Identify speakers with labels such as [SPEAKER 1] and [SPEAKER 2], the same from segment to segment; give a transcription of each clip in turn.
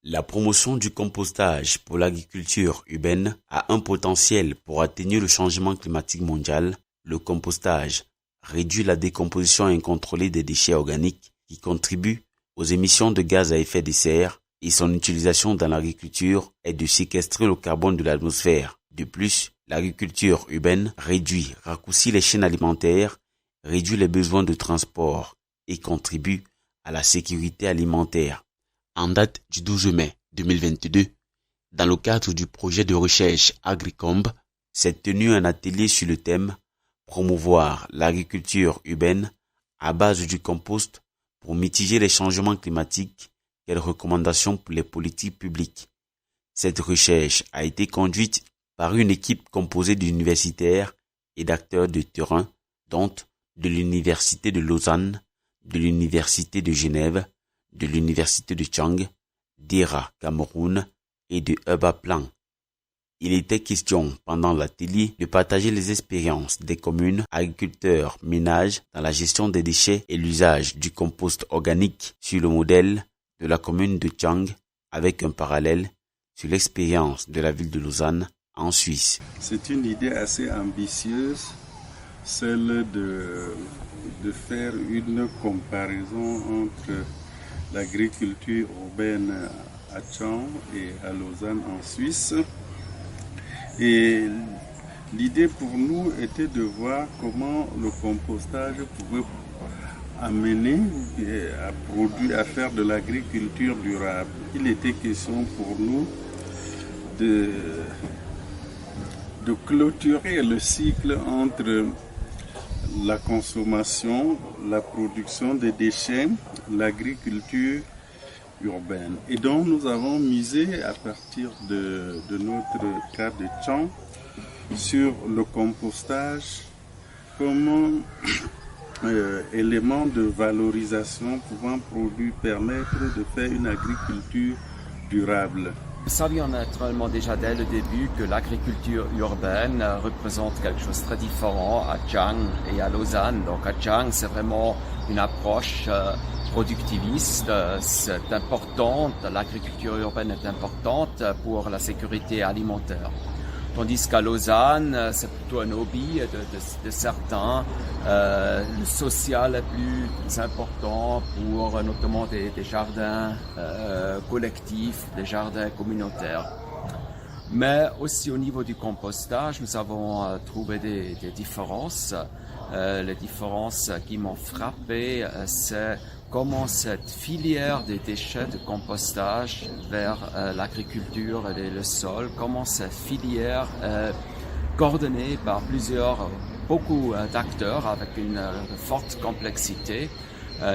[SPEAKER 1] La promotion du compostage pour l'agriculture urbaine a un potentiel pour atténuer le changement climatique mondial. Le compostage réduit la décomposition incontrôlée des déchets organiques qui contribuent aux émissions de gaz à effet de serre et son utilisation dans l'agriculture est de séquestrer le carbone de l'atmosphère. De plus, l'agriculture urbaine raccourcit les chaînes alimentaires, réduit les besoins de transport et contribue à la sécurité alimentaire. En date du 12 mai 2022, dans le cadre du projet de recherche Agricomb, s'est tenu un atelier sur le thème « Promouvoir l'agriculture urbaine à base du compost pour mitiger les changements climatiques, quelles recommandations pour les politiques publiques ». Cette recherche a été conduite par une équipe composée d'universitaires et d'acteurs de terrain, dont de l'Université de Lausanne, de l'Université de Genève, de l'Université de Chang, d'ERA Cameroun et de Plan. Il était question pendant l'atelier de partager les expériences des communes, agriculteurs, ménages dans la gestion des déchets et l'usage du compost organique sur le modèle de la commune de Chang avec un parallèle sur l'expérience de la ville de Lausanne en Suisse.
[SPEAKER 2] C'est une idée assez ambitieuse, celle de faire une comparaison entre l'agriculture urbaine à Chang et à Lausanne en Suisse. Et l'idée pour nous était de voir comment le compostage pouvait amener à faire de l'agriculture durable. Il était question pour nous de clôturer le cycle entre la consommation, la production des déchets, l'agriculture urbaine. Et donc nous avons misé à partir de notre cas de Chang sur le compostage comme élément de valorisation pouvant permettre de faire une agriculture durable.
[SPEAKER 3] Nous savions naturellement déjà dès le début que l'agriculture urbaine représente quelque chose de très différent à Chang et à Lausanne. Donc à Chang, c'est vraiment une approche productiviste. C'est important, l'agriculture urbaine est importante pour la sécurité alimentaire. Tandis qu'à Lausanne, c'est plutôt un hobby de certains. Le social est plus important pour notamment des jardins collectifs, des jardins communautaires. Mais aussi au niveau du compostage, nous avons trouvé des différences. Les différences qui m'ont frappé, c'est comment cette filière des déchets de compostage vers l'agriculture et le sol, comment cette filière est coordonnée par beaucoup d'acteurs avec une forte complexité.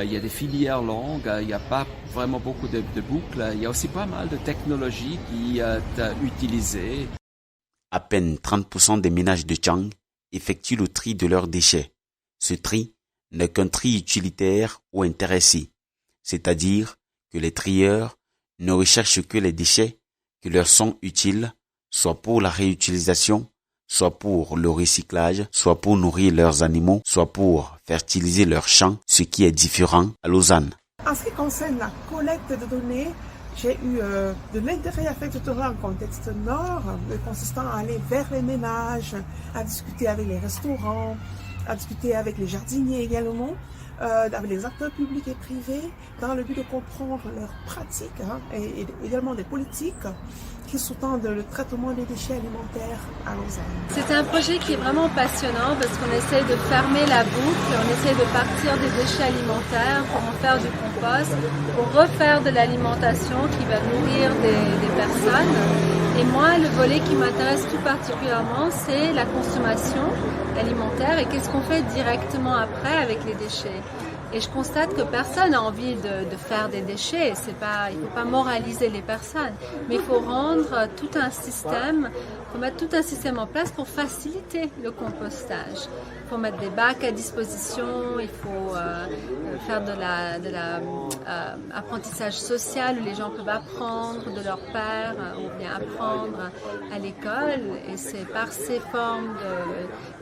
[SPEAKER 3] Il y a des filières longues, il n'y a pas vraiment beaucoup de boucles, il y a aussi pas mal de technologies qui sont utilisées.
[SPEAKER 1] À peine 30% des ménages de Chang effectuent le tri de leurs déchets. Ce tri n'est qu'un tri utilitaire ou intéressé, c'est-à-dire que les trieurs ne recherchent que les déchets qui leur sont utiles, soit pour la réutilisation, soit pour le recyclage, soit pour nourrir leurs animaux, soit pour fertiliser leurs champs, ce qui est différent à Lausanne.
[SPEAKER 4] En ce qui concerne la collecte de données, j'ai eu de l'intérêt à faire tout en contexte nord, consistant à aller vers les ménages, à discuter avec les restaurants, à discuter avec les jardiniers également, avec les acteurs publics et privés, dans le but de comprendre leurs pratiques et également des politiques qui sous-tendent le traitement des déchets alimentaires à Lausanne.
[SPEAKER 5] C'est un projet qui est vraiment passionnant parce qu'on essaie de fermer la boucle, on essaie de partir des déchets alimentaires pour en faire du compost, pour refaire de l'alimentation qui va nourrir des personnes. Et moi, le volet qui m'intéresse tout particulièrement, c'est la consommation alimentaire et qu'est-ce qu'on fait directement après avec les déchets. Et je constate que personne n'a envie de faire des déchets. Il ne faut pas moraliser les personnes, mais il faut rendre tout un système, mettre tout un système en place pour faciliter le compostage. Il faut mettre des bacs à disposition, il faut faire de l'apprentissage social où les gens peuvent apprendre de leur père ou bien apprendre à l'école. Et c'est par ces formes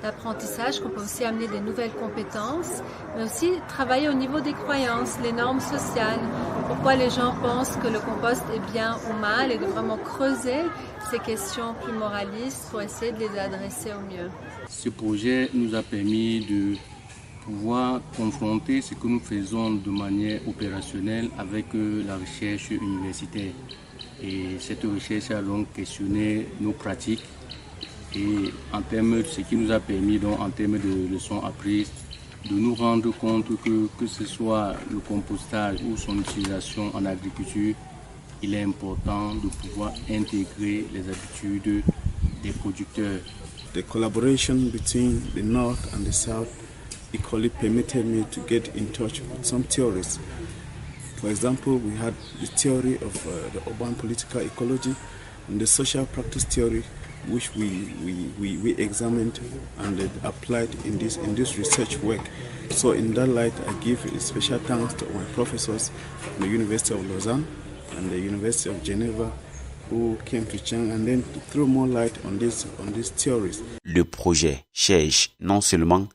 [SPEAKER 5] d'apprentissage qu'on peut aussi amener des nouvelles compétences, mais aussi travailler au niveau des croyances, les normes sociales, pour pourquoi les gens pensent que le compost est bien ou mal et de vraiment creuser ces questions plus moralistes pour essayer de les adresser au mieux.
[SPEAKER 6] Ce projet nous a permis de pouvoir confronter ce que nous faisons de manière opérationnelle avec la recherche universitaire. Et cette recherche a donc questionné nos pratiques et en termes de ce qui nous a permis, donc, en termes de leçons apprises, de nous rendre compte que ce soit le compostage ou son utilisation en agriculture, il est important de pouvoir intégrer les habitudes des producteurs.
[SPEAKER 7] The collaboration between the North and the South equally permitted me to get in touch with some theories. For example, we had the theory of the urban political ecology and the social practice theory, which we examined and applied in this research work. So in that light, I give a special thanks to my professors from the University of Lausanne and the University of Geneva who came to Chang and then to throw more light on these theories.
[SPEAKER 1] Le projet cherche non seulement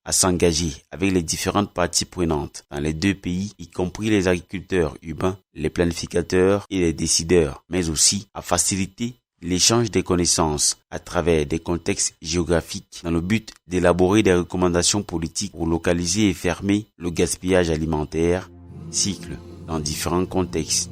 [SPEAKER 1] à s'engager avec les différentes parties prenantes dans les deux pays, y compris les agriculteurs urbains, les planificateurs et les décideurs, mais aussi à faciliter l'échange des connaissances à travers des contextes géographiques dans le but d'élaborer des recommandations politiques pour localiser et fermer le gaspillage alimentaire, cycle dans différents contextes.